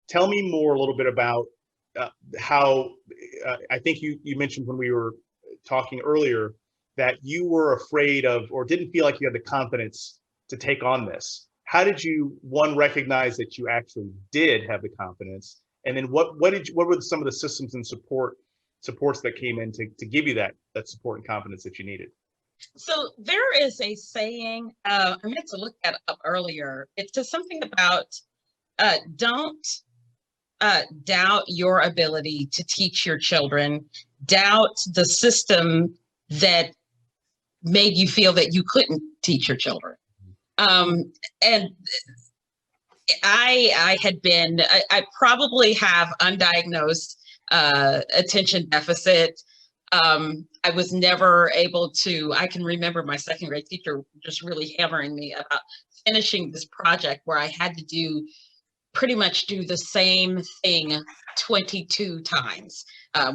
tell me more a little bit about how, I think you mentioned when we were talking earlier that you were afraid of, or didn't feel like you had the confidence to take on this. How did you, one, recognize that you actually did have the confidence? And then what were some of the systems and supports that came in to give you that support and confidence that you needed? So there is a saying, I meant to look that up earlier. It's just something about don't doubt your ability to teach your children, doubt the system that made you feel that you couldn't teach your children. And I probably have undiagnosed attention deficit. I was never able to, I can remember my second grade teacher just really hammering me about finishing this project where I had to pretty much do the same thing 22 times.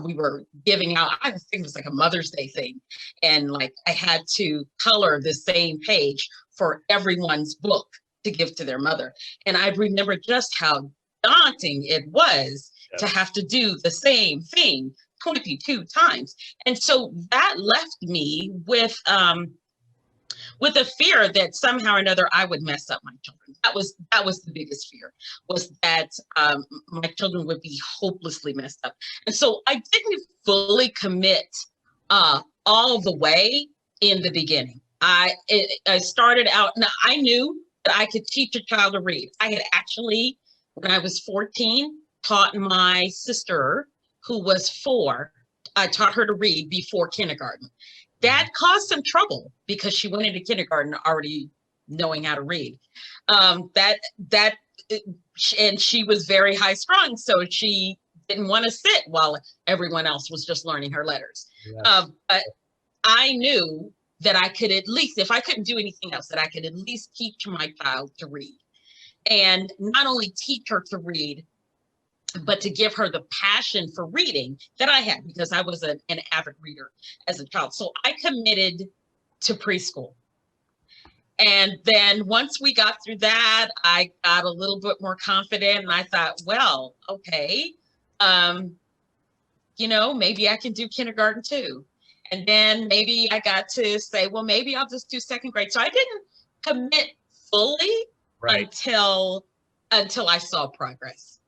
We were giving out, I think it was like a Mother's Day thing. And like I had to color the same page for everyone's book to give to their mother. And I remember just how daunting it was to have to do the same thing 22 times. And so that left me with a fear that somehow or another I would mess up my children. That was the biggest fear, was that my children would be hopelessly messed up. And so I didn't fully commit all the way in the beginning. I started out, now I knew that I could teach a child to read. I had actually, when I was 14, taught my sister, who was 4, I taught her to read before kindergarten. That caused some trouble because she went into kindergarten already knowing how to read. And she was very high strung, so she didn't want to sit while everyone else was just learning her letters. Yes. But I knew that I could at least, if I couldn't do anything else, that I could at least teach my child to read. And not only teach her to read, but to give her the passion for reading that I had, because I was an avid reader as a child. So I committed to preschool. And then once we got through that, I got a little bit more confident, and I thought, well, okay, maybe I can do kindergarten too. And then maybe I got to say, well, maybe I'll just do second grade. So I didn't commit fully until I saw progress.